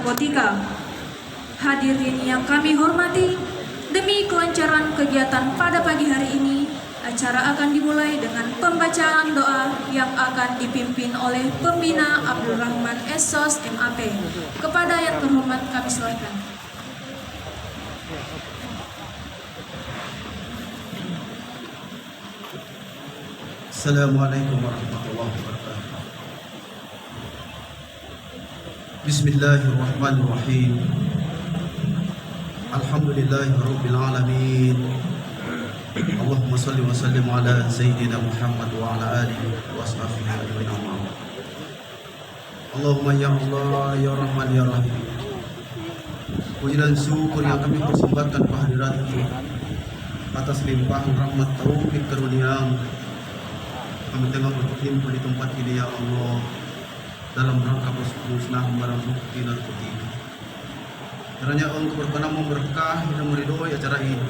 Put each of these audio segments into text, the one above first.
narkotika. Hadirin yang kami hormati, demi kelancaran kegiatan pada pagi hari ini, acara akan dimulai dengan pembacaan doa yang akan dipimpin oleh Pembina Abdul Rahman SOS MAP. Kepada yang terhormat kami silakan. Assalamualaikum warahmatullahi wabarakatuh. Bismillahirrahmanirrahim. Alhamdulillahirabbil alamin. Allahumma shalli wa sallim ala sayyidina Muhammad wa ala alihi wa sahbihi ajma'in. Allahumma ya Allah ya Rahman ya Rahim. Puji dan syukur yang kami persembahkan kehadirat-Mu atas limpahan rahmat taufik karunia-Mu. Kami tengah berkumpul di tempat ini ya Allah dalam rangka musnah barang bukti narkotika. Kiranya Engkau berkenan memberkahi dan meridhoi acara ini.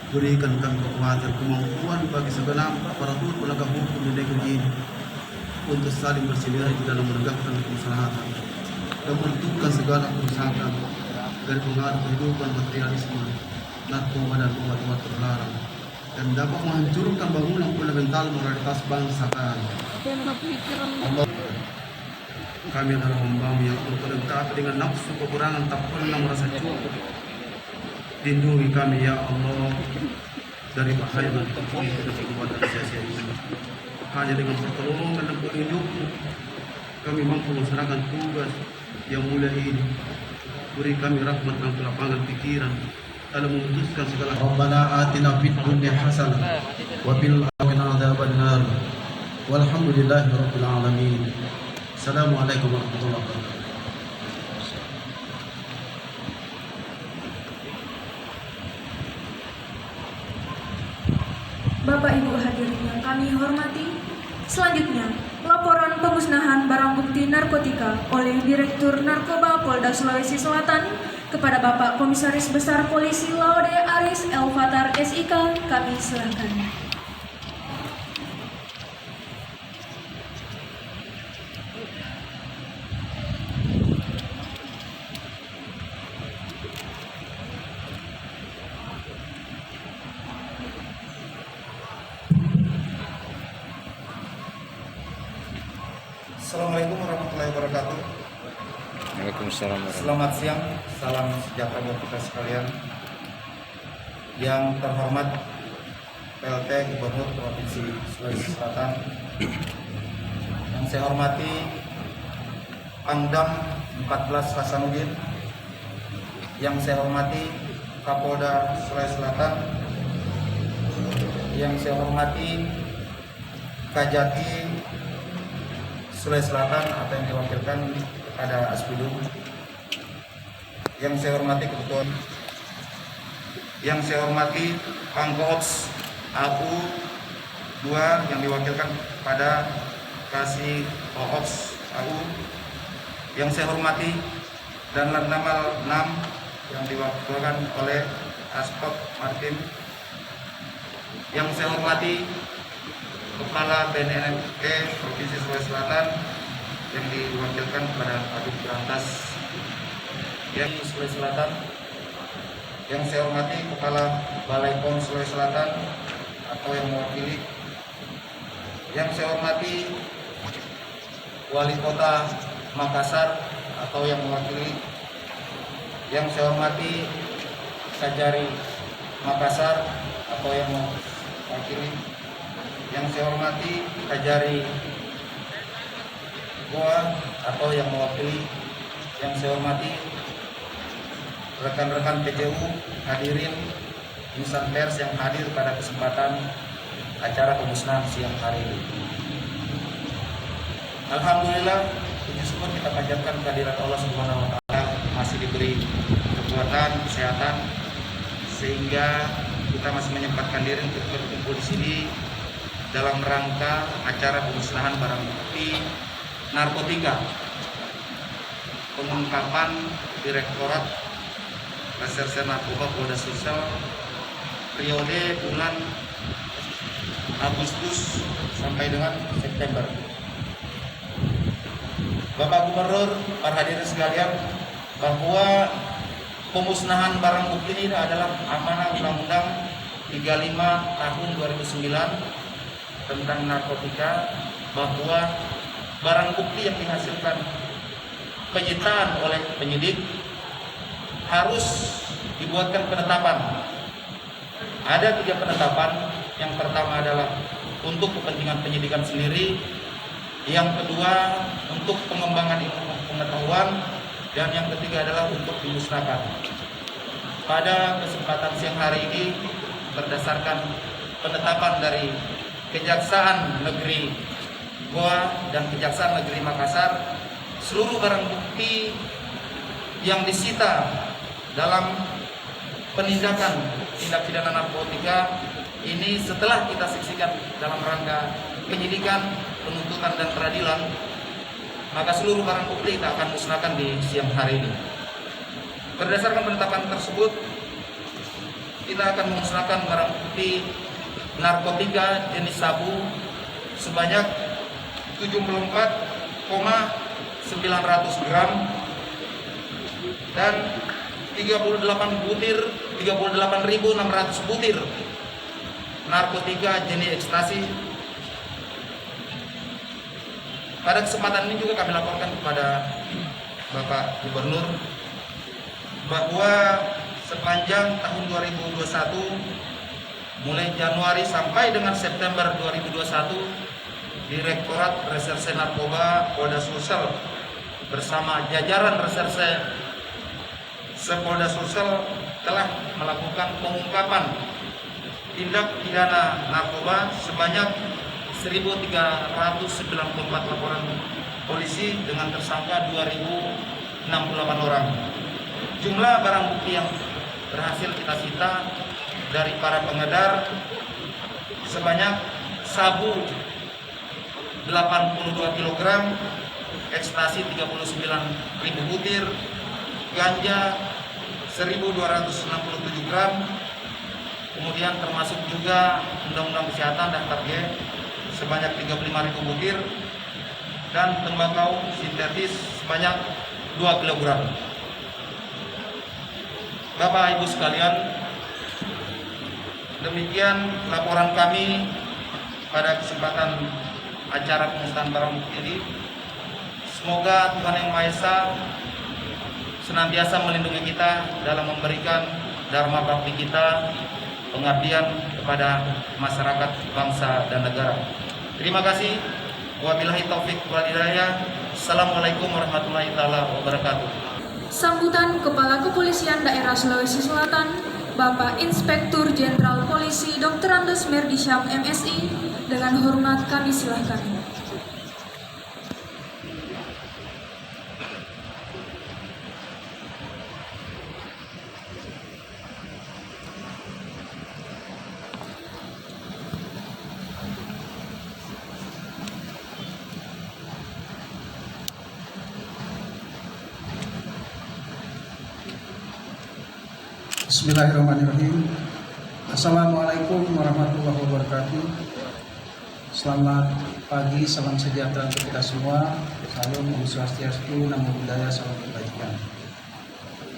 Berikan kami kekuatan, kemampuan bagi segenap aparatur penegak hukum di negeri ini untuk saling bersinergi dalam menegakkan kemaslahatan dan menentukan segala kerusakan dari pengaruh kehidupan materialisme, narkoba dan obat-obat terlarang, dan dapat menghancurkan bangunan fundamental moralitas bangsa kami. Allah, kami adalah hamba-Mu yang terlengkapi dengan nafsu kekurangan tak pernah merasa cukup. Lindungi kami ya Allah dari bahaya dan perbuatan sia-sia ini. Hanya dengan pertolongan dan petunjuk-Mu kami mampu melaksanakan tugas yang mulia ini. Beri kami rahmat dan kelapangan pikiran dalam memutuskan segala. Rabbana atina fid dunya hasanah wa fil akhirati adzabannar. Walhamdulillahirabbil alamin. Assalamualaikum warahmatullahi wabarakatuh. Bapak Ibu hadirin yang kami hormati, selanjutnya laporan pemusnahan barang bukti narkotika oleh Direktur Narkoba Polda Sulawesi Selatan kepada Bapak Komisaris Besar Polisi Laude Aris Elfatar SIK, kami silakan. Assalamualaikum warahmatullahi wabarakatuh. Waalaikumsalam. Selamat siang, salam sejahtera buat kita sekalian. Yang terhormat PLT Gubernur Provinsi Sulawesi Selatan, yang saya hormati Pangdam 14 Hasanuddin, yang saya hormati Kapolda Sulawesi Selatan, yang saya hormati Kajati Sulawesi Selatan atau yang diwakilkan kepada Aspidum, yang saya hormati kebetulan, yang saya hormati Pangkoops AU 2 yang diwakilkan pada Kasih Oops AU, yang saya hormati dan Lantamal 6 yang diwakilkan oleh Aspok Martin, yang saya hormati Kepala BNNMK Provinsi Sulawesi Selatan yang diwakilkan kepada Adik Berantas yang Sulawesi Selatan, yang saya hormati Kepala Balai POM Sulawesi Selatan atau yang mewakili, yang saya hormati Wali Kota Makassar atau yang mewakili, yang saya hormati Kajari Makassar atau yang mewakili, yang saya hormati Kajari Goa atau yang mewakili, yang saya hormati rekan-rekan PJU, hadirin insan pers yang hadir pada kesempatan acara pemusnahan siang hari ini. Alhamdulillah, puji syukur kita panjatkan kehadirat Allah Subhanahu wa taala, masih diberi kekuatan, kesehatan sehingga kita masih menyempatkan diri untuk berkumpul di sini dalam rangka acara pemusnahan barang bukti narkotika, pengungkapan Direktorat Reserse Narkoba Polda Sulsel periode bulan Agustus sampai dengan September. Bapak Gubernur, para hadirin sekalian, bahwa pemusnahan barang bukti ini adalah amanah Undang-Undang 35 tahun 2009 tentang narkotika, bahwa barang bukti yang dihasilkan penyitaan oleh penyidik harus dibuatkan penetapan. Ada 3 penetapan. Yang pertama adalah untuk kepentingan penyidikan sendiri, yang kedua untuk pengembangan ilmu pengetahuan, dan yang ketiga adalah untuk dimusnahkan. Pada kesempatan siang hari ini, berdasarkan penetapan dari Kejaksaan Negeri Goa dan Kejaksaan Negeri Makassar, seluruh barang bukti yang disita dalam penindakan tindak pidana narkotika ini setelah kita saksikan dalam rangka penyidikan, penuntutan, dan peradilan, maka seluruh barang bukti kita akan musnahkan di siang hari ini. Berdasarkan penetapan tersebut, kita akan memusnahkan barang bukti narkotika jenis sabu sebanyak 74,900 gram dan 38.600 butir narkotika jenis ekstasi. Pada kesempatan ini juga kami laporkan kepada Bapak Gubernur bahwa sepanjang tahun 2021 mulai Januari sampai dengan September 2021, Direktorat Reserse Narkoba Polda Sulsel bersama jajaran Reserse Polda Sulsel telah melakukan pengungkapan tindak pidana narkoba sebanyak 1.394 laporan polisi dengan tersangka 2.068 orang. Jumlah barang bukti yang berhasil kita sita dari para pengedar sebanyak sabu 82 kg, ekstasi 39.000 butir, ganja 1.267 gram, kemudian termasuk juga Undang-Undang Kesehatan daftar G sebanyak 35.000 butir, dan tembakau sintetis sebanyak 2 kg. Bapak Ibu sekalian, demikian laporan kami pada kesempatan acara pemusnahan barang bukti ini. Semoga Tuhan Yang Maha Esa senantiasa melindungi kita dalam memberikan dharma bakti kita, pengabdian kepada masyarakat, bangsa, dan negara. Terima kasih. Wabillahi taufik wal hidayah. Assalamualaikum warahmatullahi wabarakatuh. Sambutan Kepala Kepolisian Daerah Sulawesi Selatan, Bapak Inspektur Jenderal Polisi Dr. Andes Merdisyam MSI, dengan hormat kami silakan. Bismillahirrahmanirrahim. Assalamualaikum warahmatullahi wabarakatuh. Selamat pagi, salam sejahtera untuk kita semua. Salam Om Swastiastu, Namo Buddhaya, salam kebajikan.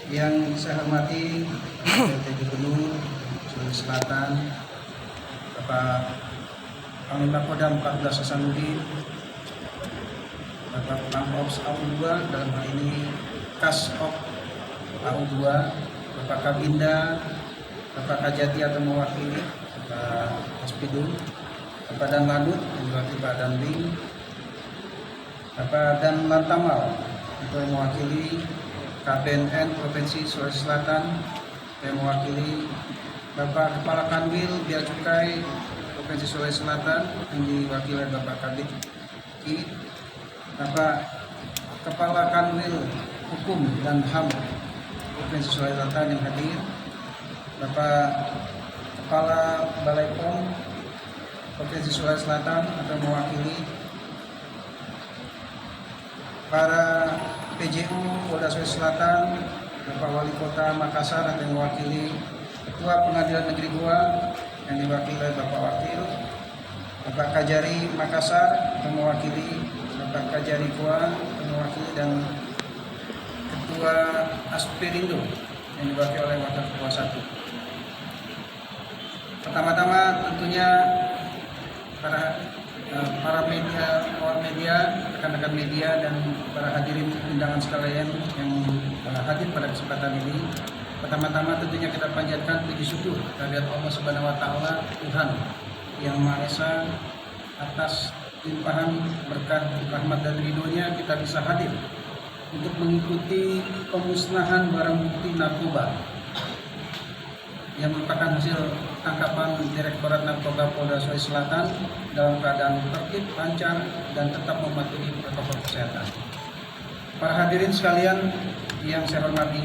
Yang saya hormati PLT Gubernur Sulawesi Selatan, Bapak Panglima Kodam 14 Hasanuddin, Bapak Pangkops AU2, dalam hal ini Kasop AU2, Bapak Kabinda, Bapak Kajati atau mewakili, Bapak Aspidum, Bapak Dan Lanut yang mewakili Pak Danbing, Bapak Dan Lantamal yang mewakili KBNN Provinsi Sulawesi Selatan, yang mewakili Bapak Kepala Kanwil Bea Cukai Provinsi Sulawesi Selatan yang diwakili oleh Bapak Kabit Ki, Bapak Kepala Kanwil Hukum dan HAM Provinsi Sulawesi Selatan yang hadir, Bapak Kepala Balai POM Provinsi Sulawesi Selatan atau mewakili para PJU Polda Sulawesi Selatan, Bapak Wali Kota Makassar atau mewakili Ketua Pengadilan Negeri Goa yang diwakili oleh Bapak Wakil, Bapak Kajari Makassar atau mewakili Bapak Kajari Goa atau mewakili, dan Ketua Asperindo yang diwakili oleh Wakil Ketua 1. Pertama-tama tentunya para media, rekan-rekan media dan para hadirin undangan sekalian yang hadir pada kesempatan ini. Pertama-tama tentunya kita panjatkan puji syukur kehadirat Allah Subhanahu wa taala, Tuhan yang Maha Esa, atas limpahan berkah, rahmat dan ridhonya kita bisa hadir untuk mengikuti pemusnahan barang bukti narkoba yang merupakan hasil tangkapan Direktorat Narkoba Polda Sulawesi Selatan dalam keadaan tertib, lancar, dan tetap mematuhi protokol kesehatan. Para hadirin sekalian yang saya hormati,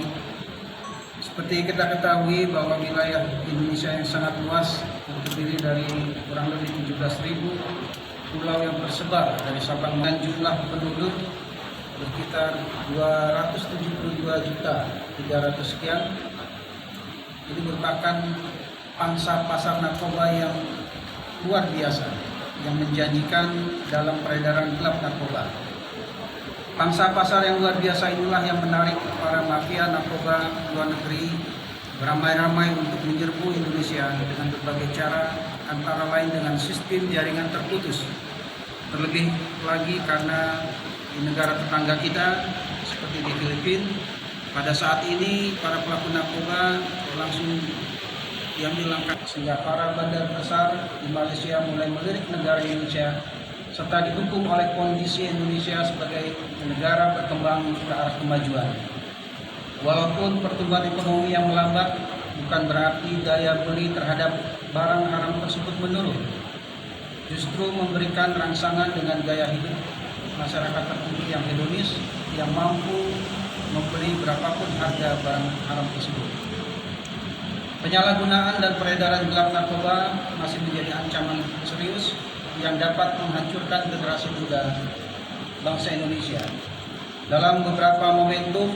seperti kita ketahui bahwa wilayah Indonesia yang sangat luas terdiri dari kurang lebih 17.000 pulau yang tersebar dari Sabang, dan jumlah penduduk sekitar 272.300.000 sekian. Ini merupakan pangsa pasar narkoba yang luar biasa yang menjanjikan dalam peredaran gelap narkoba. Pangsa pasar yang luar biasa inilah yang menarik para mafia narkoba luar negeri beramai-ramai untuk menyerbu Indonesia dengan berbagai cara, antara lain dengan sistem jaringan terputus. Terlebih lagi karena di negara tetangga kita seperti di Filipina, pada saat ini para pelaku narkoba langsung diambil langkah sehingga para bandar besar di Malaysia mulai melirik negara Indonesia serta didukung oleh kondisi Indonesia sebagai negara berkembang ke arah kemajuan. Walaupun pertumbuhan ekonomi yang melambat, bukan berarti daya beli terhadap barang haram tersebut menurun. Justru memberikan rangsangan dengan gaya hidup masyarakat tertentu yang hedonis, yang mampu membeli berapapun harga barang haram tersebut. Penyalahgunaan dan peredaran gelap narkoba masih menjadi ancaman serius yang dapat menghancurkan generasi muda bangsa Indonesia. Dalam beberapa momentum,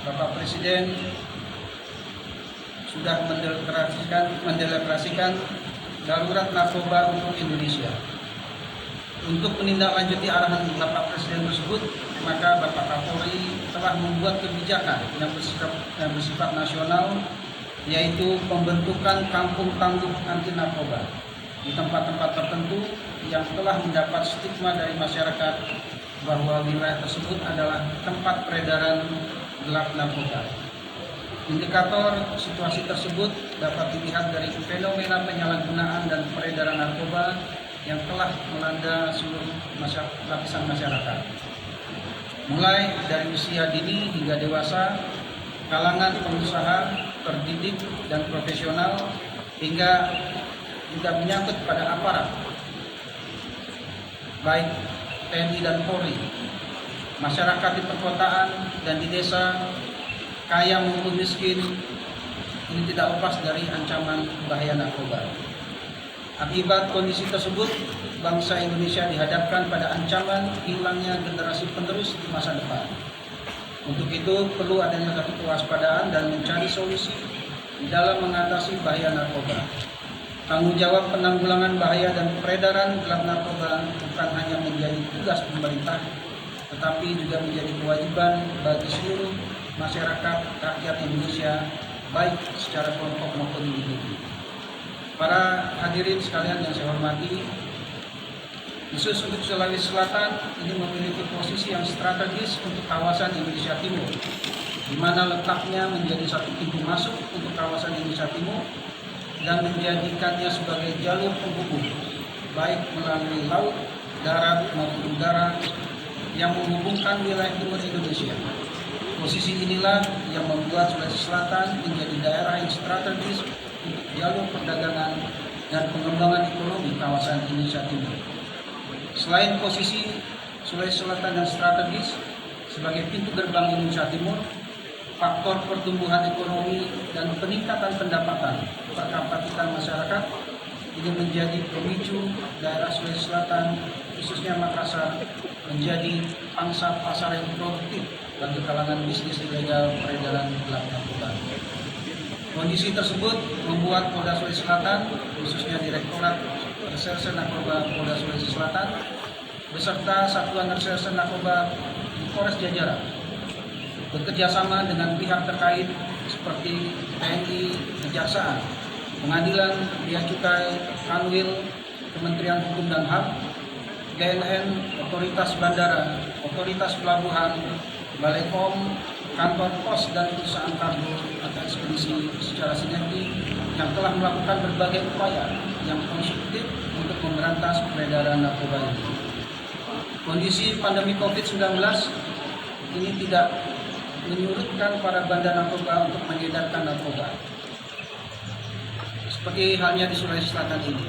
Bapak Presiden sudah mendeklarasikan darurat narkoba untuk Indonesia. Untuk menindaklanjuti arahan Bapak Presiden tersebut, maka Bapak Kapolri telah membuat kebijakan yang bersifat nasional, yaitu pembentukan kampung tangguh anti narkoba di tempat-tempat tertentu yang telah mendapat stigma dari masyarakat bahwa wilayah tersebut adalah tempat peredaran gelap narkoba. Indikator situasi tersebut dapat dilihat dari fenomena penyalahgunaan dan peredaran narkoba yang telah melanda seluruh lapisan masyarakat. Mulai dari usia dini hingga dewasa, kalangan pengusaha, terdidik, dan profesional, hingga juga menyangkut pada aparat, baik TNI dan Polri, masyarakat di perkotaan dan di desa, kaya maupun miskin, ini tidak lepas dari ancaman bahaya narkoba. Akibat kondisi tersebut, bangsa Indonesia dihadapkan pada ancaman hilangnya generasi penerus di masa depan. Untuk itu, perlu adanya satu kewaspadaan dan mencari solusi di dalam mengatasi bahaya narkoba. Tanggung jawab penanggulangan bahaya dan peredaran gelap narkoba bukan hanya menjadi tugas pemerintah, tetapi juga menjadi kewajiban bagi seluruh masyarakat rakyat Indonesia, baik secara kelompok maupun individu. Para hadirin sekalian yang saya hormati, khusus untuk Sulawesi Selatan ini memiliki posisi yang strategis untuk kawasan Indonesia Timur, di mana letaknya menjadi satu pintu masuk untuk kawasan Indonesia Timur dan menjadikannya sebagai jalur penghubung, baik melalui laut, darat maupun udara yang menghubungkan wilayah timur Indonesia. Posisi inilah yang membuat Sulawesi Selatan menjadi daerah yang strategis untuk jalur perdagangan dan pengembangan ekonomi kawasan Indonesia Timur. Selain posisi Sulawesi Selatan yang strategis sebagai pintu gerbang Indonesia Timur, faktor pertumbuhan ekonomi dan peningkatan pendapatan per kapita masyarakat ini menjadi pemicu daerah Sulawesi Selatan, khususnya Makassar, menjadi pangsa pasar yang produktif bagi kalangan bisnis ilegal peredaran gelap narkoba. Kondisi tersebut membuat Polda Sulawesi Selatan, khususnya Direktorat Reserse Narkoba Polda Sulawesi Selatan, beserta Satuan Reserse Narkoba di Polres Jajaran, bekerjasama dengan pihak terkait seperti TNI, Kejaksaan, Pengadilan, Bea Cukai, Kanwil, Kementerian Hukum dan HAM, BNN, Otoritas Bandara, Otoritas Pelabuhan, Balai POM, Kantor Pos dan perusahaan kargo atau ekspedisi secara sinergi yang telah melakukan berbagai upaya yang konstruktif untuk memberantas peredaran narkoba ini. Kondisi pandemi COVID-19 ini tidak menyurutkan para bandar narkoba untuk mengedarkan narkoba. Seperti halnya di Sulawesi Selatan ini.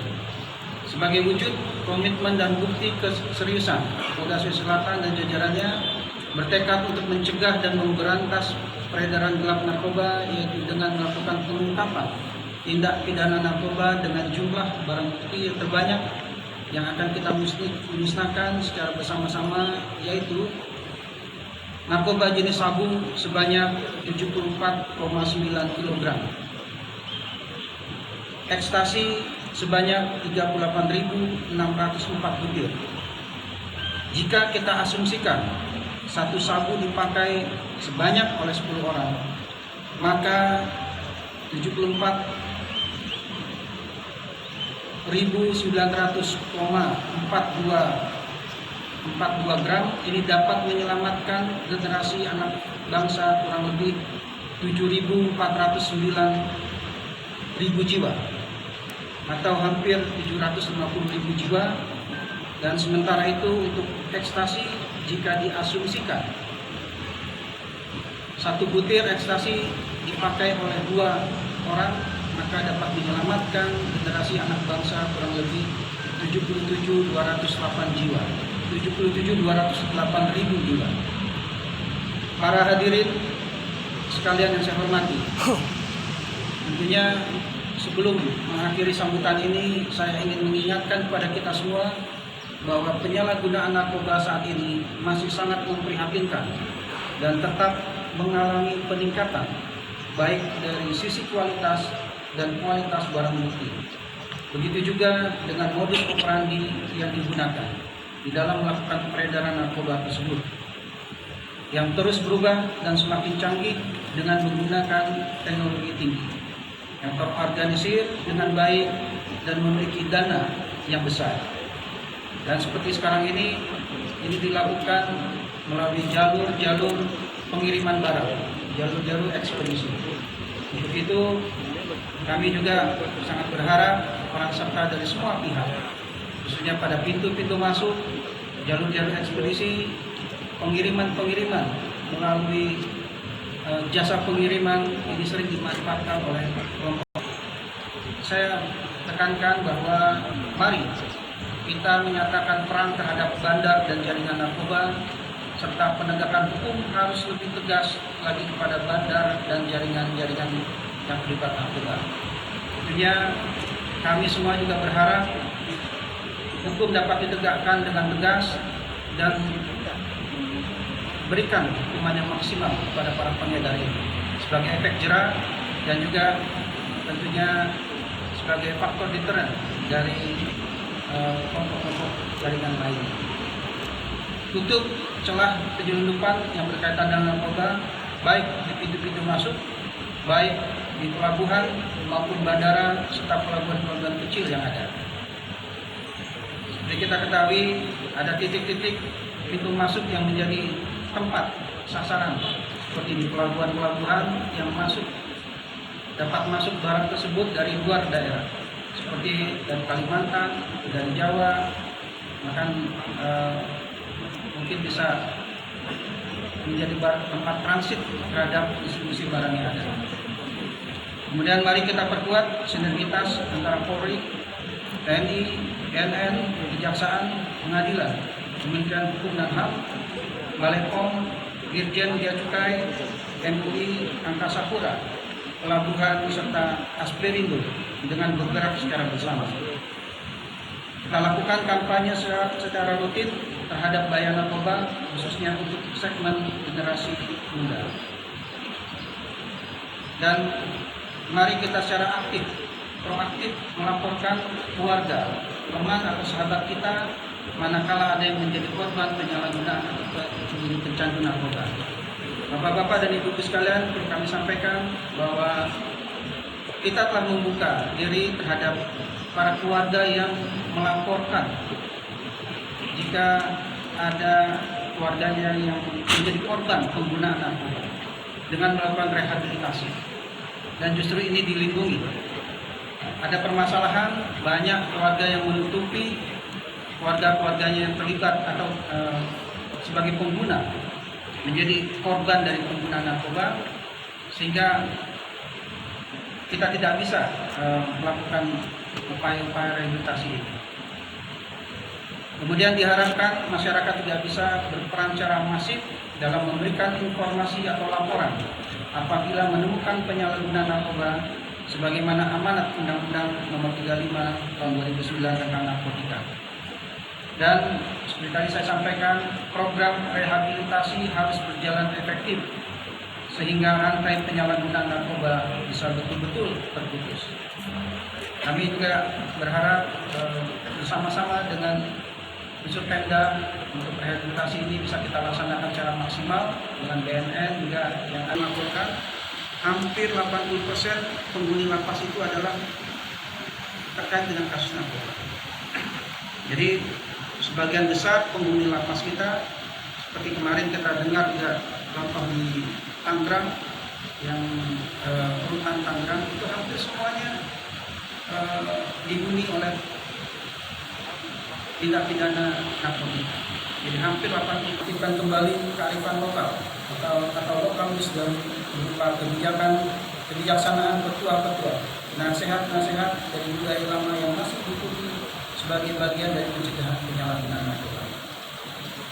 Sebagai wujud komitmen dan bukti keseriusan, Polda Sulawesi Selatan dan jajarannya bertekad untuk mencegah dan memberantas peredaran gelap narkoba, yaitu dengan melakukan pengungkapan tindak pidana narkoba dengan jumlah barang bukti yang terbanyak yang akan kita musnahkan secara bersama-sama, yaitu narkoba jenis sabu sebanyak 74,9 kg, ekstasi sebanyak 38.604 butir. Jika kita asumsikan satu sabu dipakai sebanyak oleh 10 orang, maka 74.900,42 gram ini dapat menyelamatkan generasi anak bangsa kurang lebih 7.409.000 jiwa atau hampir 750.000 jiwa. Dan sementara itu untuk ekstasi, jika diasumsikan satu butir ekstasi dipakai oleh 2 orang, maka dapat menyelamatkan generasi anak bangsa kurang lebih 77.208 jiwa, 77.208.000 jiwa. Para hadirin sekalian yang saya hormati, tentunya sebelum mengakhiri sambutan ini, saya ingin mengingatkan kepada kita semua bahwa penyalahgunaan narkoba saat ini masih sangat memprihatinkan dan tetap mengalami peningkatan, baik dari sisi kualitas dan kualitas barang bukti. Begitu juga dengan modus operandi yang digunakan di dalam melakukan peredaran narkoba tersebut, yang terus berubah dan semakin canggih dengan menggunakan teknologi tinggi, yang terorganisir dengan baik dan memiliki dana yang besar. Dan seperti sekarang ini dilakukan melalui jalur-jalur pengiriman barang, jalur-jalur ekspedisi. Untuk itu kami juga sangat berharap peran serta dari semua pihak, khususnya pada pintu-pintu masuk, jalur-jalur ekspedisi, pengiriman-pengiriman melalui jasa pengiriman ini sering dimanfaatkan oleh kelompok. Saya tekankan bahwa mari kita menyatakan perang terhadap bandar dan jaringan narkoba, serta penegakan hukum harus lebih tegas lagi kepada bandar dan jaringan-jaringan yang terlibat narkoba. Tentunya kami semua juga berharap hukum dapat ditegakkan dengan tegas dan berikan hukuman yang maksimal kepada para pengedar ini sebagai efek jerah dan juga tentunya sebagai faktor deteren dari kelompok-kelompok jaringan lain. Tutup celah penyelundupan yang berkaitan dengan narkoba, baik di pintu-pintu masuk, baik di pelabuhan maupun bandara serta pelabuhan-pelabuhan kecil yang ada. Seperti kita ketahui, ada titik-titik pintu masuk yang menjadi tempat sasaran, seperti di pelabuhan-pelabuhan yang dapat masuk barang tersebut dari luar daerah, seperti dari Kalimantan, dari Jawa, bahkan mungkin bisa menjadi tempat transit terhadap distribusi barang yang ada. Kemudian mari kita perkuat sinergitas antara Polri, TNI, BNN, Kejaksaan, Pengadilan, Kementerian Hukum dan HAM, Balai POM, Dirjen Bea Cukai, MUI, Angkasa Pura, Pelabuhan serta Asperindo dengan bergerak secara bersama. Kita lakukan kampanye secara rutin terhadap bahaya narkoba, khususnya untuk segmen generasi muda. Dan mari kita secara proaktif melaporkan keluarga, teman atau sahabat kita manakala ada yang menjadi korban penyalahgunaan atau pencandu narkoba. Bapak-bapak dan ibu-ibu sekalian, perlu kami sampaikan bahwa kita telah membuka diri terhadap para keluarga yang melaporkan jika ada keluarganya yang menjadi korban penggunaan narkoba dengan melakukan rehabilitasi, dan justru ini dilindungi. Ada permasalahan, banyak keluarga yang menutupi keluarga-keluarganya yang terlibat atau sebagai pengguna menjadi korban dari penggunaan narkoba, sehingga kita tidak bisa melakukan upaya-upaya rehabilitasi ini. Kemudian diharapkan masyarakat tidak bisa berperan secara masif dalam memberikan informasi atau laporan apabila menemukan penyalahgunaan narkoba sebagaimana amanat Undang-Undang Nomor 35 Tahun 2009 tentang narkotika. Dan seperti tadi saya sampaikan, program rehabilitasi harus berjalan efektif sehingga rantai penyalahgunaan narkoba bisa betul-betul terputus. Kami juga berharap bersama-sama dengan unsur Pemda untuk rehabilitasi ini bisa kita laksanakan secara maksimal dengan BNN juga yang melaporkan. Hampir 80% penghuni lapas itu adalah terkait dengan kasus narkoba. Jadi sebagian besar penghuni lapas kita, seperti kemarin kita dengar juga contoh di Tangerang, yang rutan Tangerang itu hampir semuanya dihuni oleh tindak pidana narkotika. Jadi hampir 80% kembali kearifan lokal atau lokal wisdom berupa kebijaksanaan petua-petua, nasihat-nasihat dari budaya lama yang masih diikuti sebagai bagian dari pencegahan penyalahgunaan narkoba.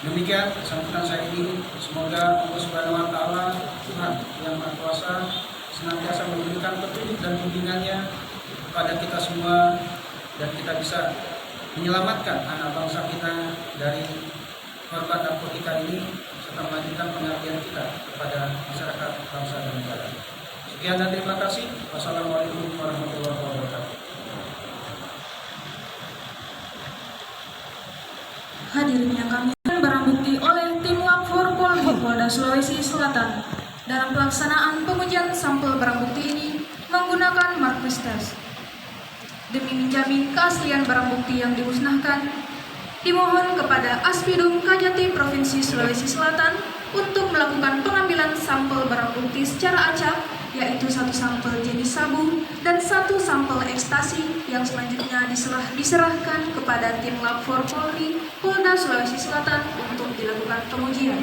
Demikian sambutan saya ini, semoga Allah Subhanahu wa Ta'ala, Tuhan yang Maha Kuasa, senantiasa memberikan petunjuk dan bimbingannya kepada kita semua, dan kita bisa menyelamatkan anak bangsa kita dari korban narkotika ini, serta melanjutkan pengabdian kita kepada masyarakat, bangsa, dan negara. Sekian dan terima kasih. Wassalamualaikum warahmatullahi wabarakatuh. Hadirin yang kami barang bukti oleh tim Lab 4 Polri Polda Sulawesi Selatan dalam pelaksanaan pengujian sampel barang bukti ini menggunakan marquis test. Demi menjamin keaslian barang bukti yang dimusnahkan, dimohon kepada Aspidum Kajati Provinsi Sulawesi Selatan untuk melakukan pengambilan sampel barang bukti secara acak, yaitu 1 sampel jenis sabu dan 1 sampel ekstasi yang selanjutnya diserahkan kepada tim Lab 4 Polri Polda Sulawesi Selatan untuk dilakukan pengujian.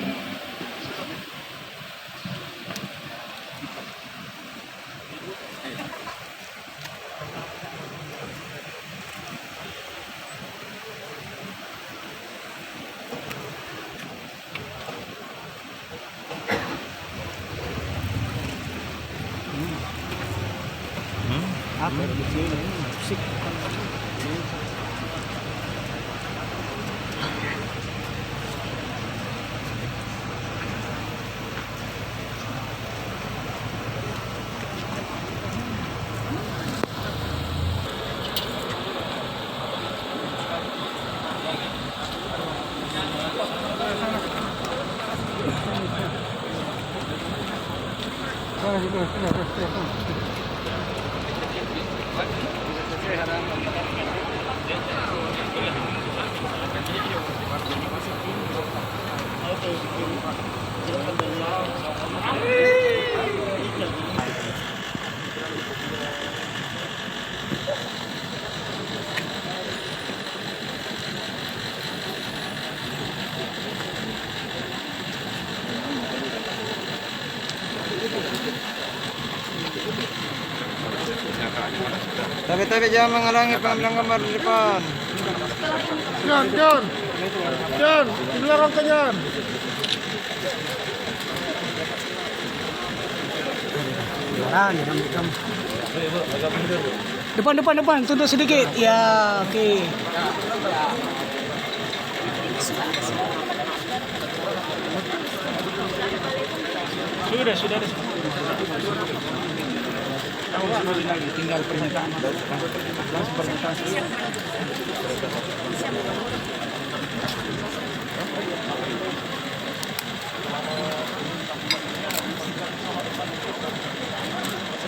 Tapi jangan menghalangi pengambilan gambar di depan. John, belakang ke John. Depan, tunduk sedikit. Ya, oke. Sudah. Tinggal pernyataan. Langsung pernyataan.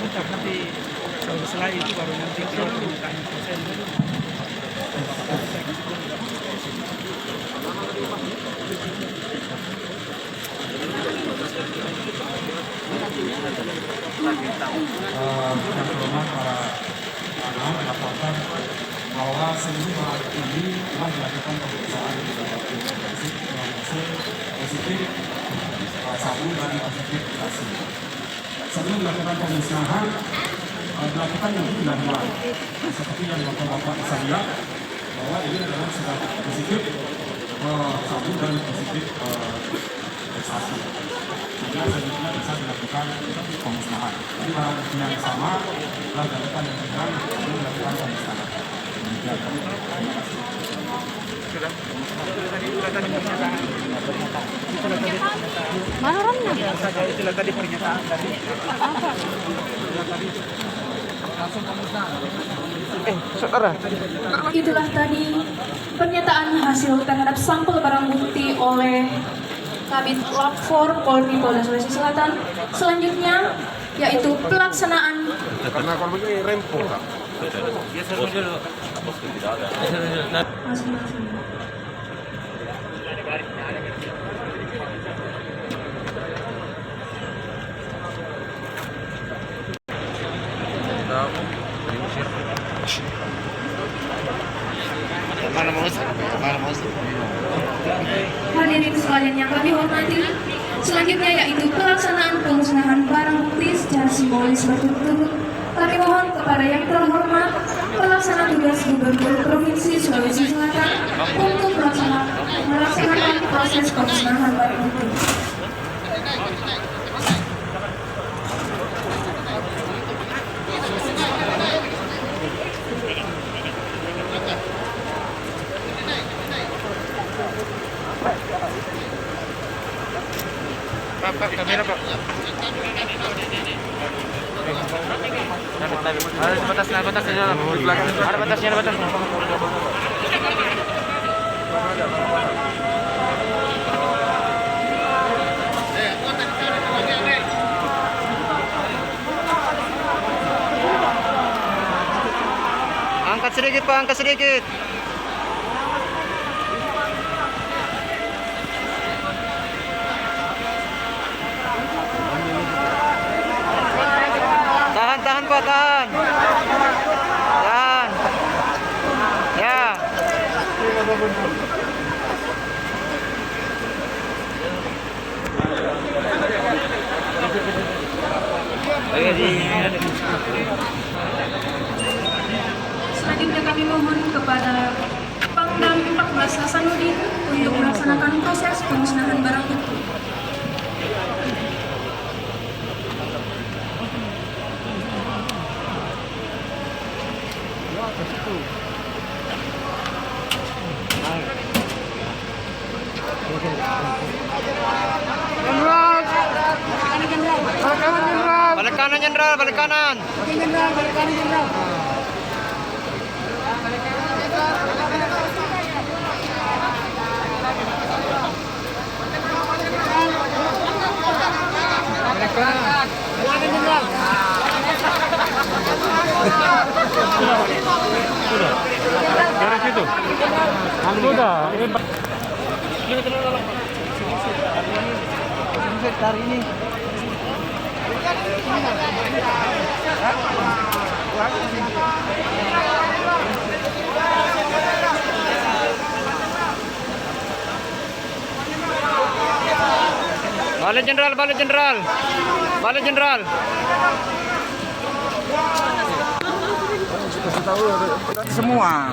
ucap nanti setelah itu baru nanti kita tanya proses. Yang terhormat para anak melaporkan bahwa seluruh hari ini telah dilakukan pemeriksaan di berbagai provinsi yang hasil positif sabu dan positif mutasi. Sebelum dilakukan pemusnahan dilakukan uji kandungan seperti yang dilakukan Bapak bisa lihat bahwa ini adalah sudah positif sabu dan positif mutasi. Sehingga selanjutnya bisa dilakukan pemusnahan. Jadi barang bukti yang sama telah dilakukan yang sedang belum dilakukan pemusnahan. Demikian. Terima kasih. Mana orangnya? Itulah tadi pernyataan dari saudara. Itulah tadi pernyataan hasil terhadap sampel barang bukti oleh Kabid Lab 4 Polri Polda Sulawesi Selatan. Selanjutnya yaitu pelaksanaan masing-masing. Hadirin sekalian yang kami hormati, selanjutnya yaitu pelaksanaan pemusnahan barang bukti secara simbolis berturut-turut. Kami mohon kepada yang terhormat pelaksana tugas Gubernur Provinsi Sulawesi Selatan untuk melaksanakan proses pemusnahan barang bukti. Pak, kamera Pak. Ada batasnya di dalam. Ada batasnya, ada batasnya. Angkat sedikit Pak, angkat sedikit. Tahan Pak, tahan. Tahan. Ya. Selanjutnya kami mohon kepada Pangdam 14 Hasanuddin untuk melaksanakan proses pemusnahan barang bukti. Balik kanan Jenderal, balik kanan. Dari situ. Sudah. Hari ini. Balik Jenderal, balik Jenderal. Balik Jenderal. Semua.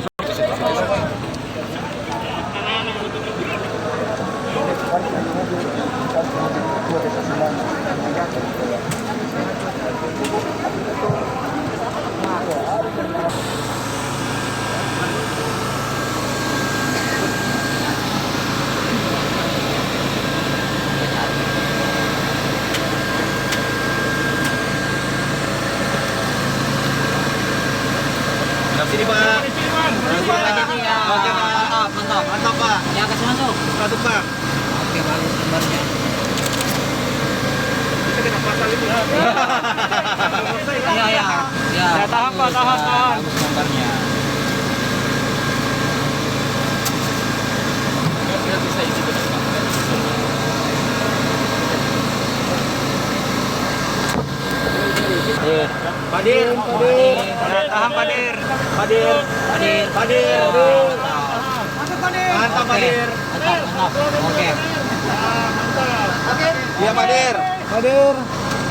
Sini Pak. Oke Pak. Mantap Pak. Ya, kasih masuk. Satu Pak. Oke, balik lembarnya. Kita kena pasal itu. Ya, tahan Pak, tahan. bagus gambarnya. Bisa isi betul Pak. Padir. Tahan Padir. Padir. Mantap Padir. Mantap. Oke. Iya Padir.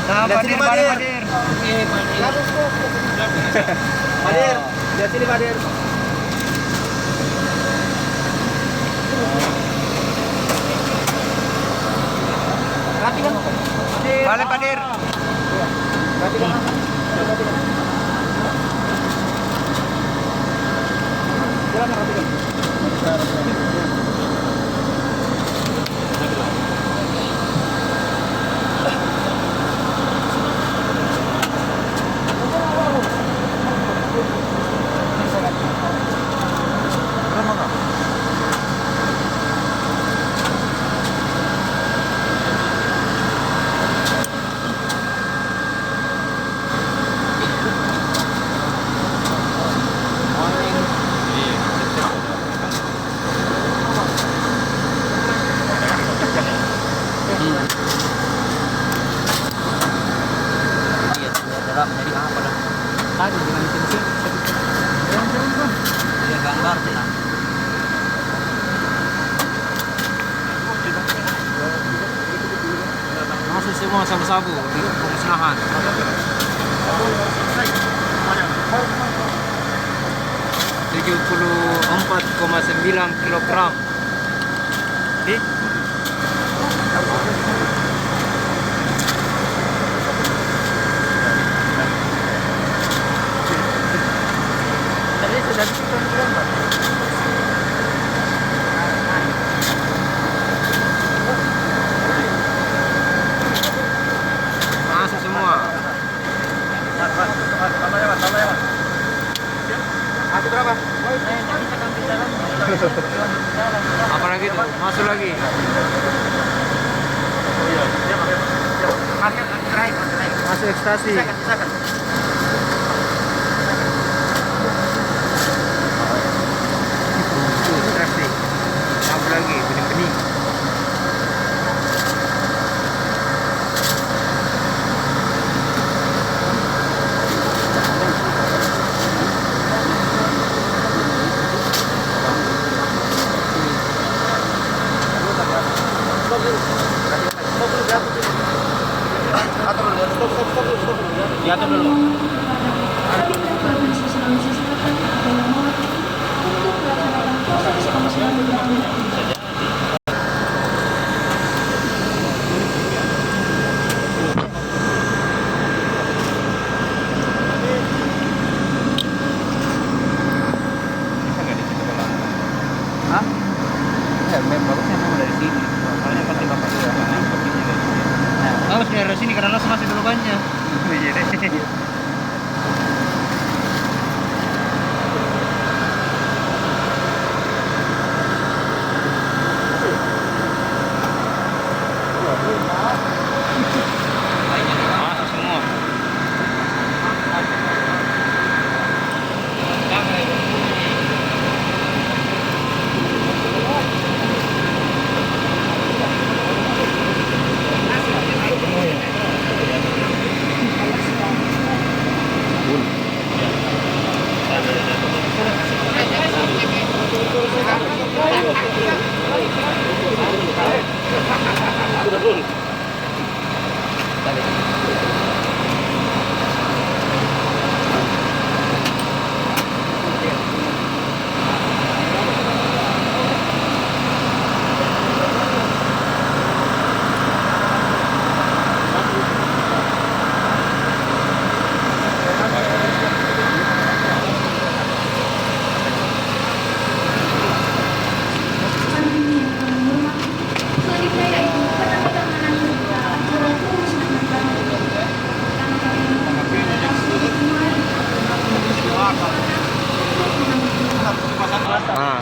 Tahan Padir. Oke, Padir. Lihat sini Padir. Balik Padir. Jadi apa dah? Tadi dengan mesin dia gambar tenang. Masuk semua sabu-sabu di pemusnahan. 74,9 kilogram. Di masuk semua. Aku berapa? Apa lagi tuh? Masuk lagi. Masuk ekstasi. Ekstasi. Apa lagi? Bening-bening. Diatur dulu. Provinsi Sulawesi Selatan yang mohon untuk melaksanakan proses pembersihan lebih lanjut. Hah? Ya, bagusnya memang dari sini. Soalnya pasti bapak sudah harus dari sini karena masih dulu banyak. Iya deh. Masuk semua.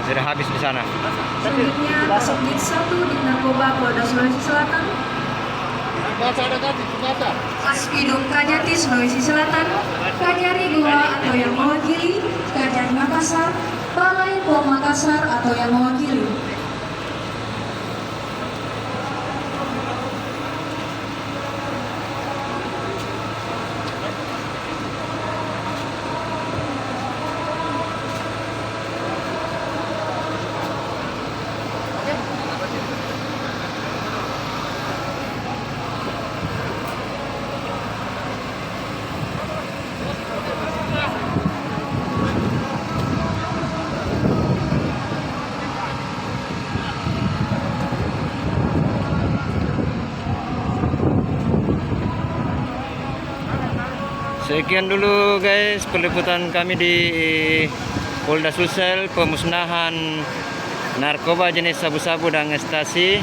Sudah habis di sana. Selanjutnya Kasubdit 1 di Narkoba Polda Sulawesi Selatan Aspidum Kajati Sulawesi Selatan, Kajari Goa atau yang mewakili, Kajari Makassar, Balai POM Makassar atau yang mewakili. Sekian dulu guys peliputan kami di Polda Sulsel pemusnahan narkoba jenis sabu-sabu dan ekstasi.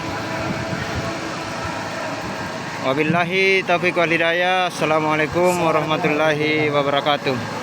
Wabillahi taufiq wal hidayah. Assalamualaikum warahmatullahi wabarakatuh.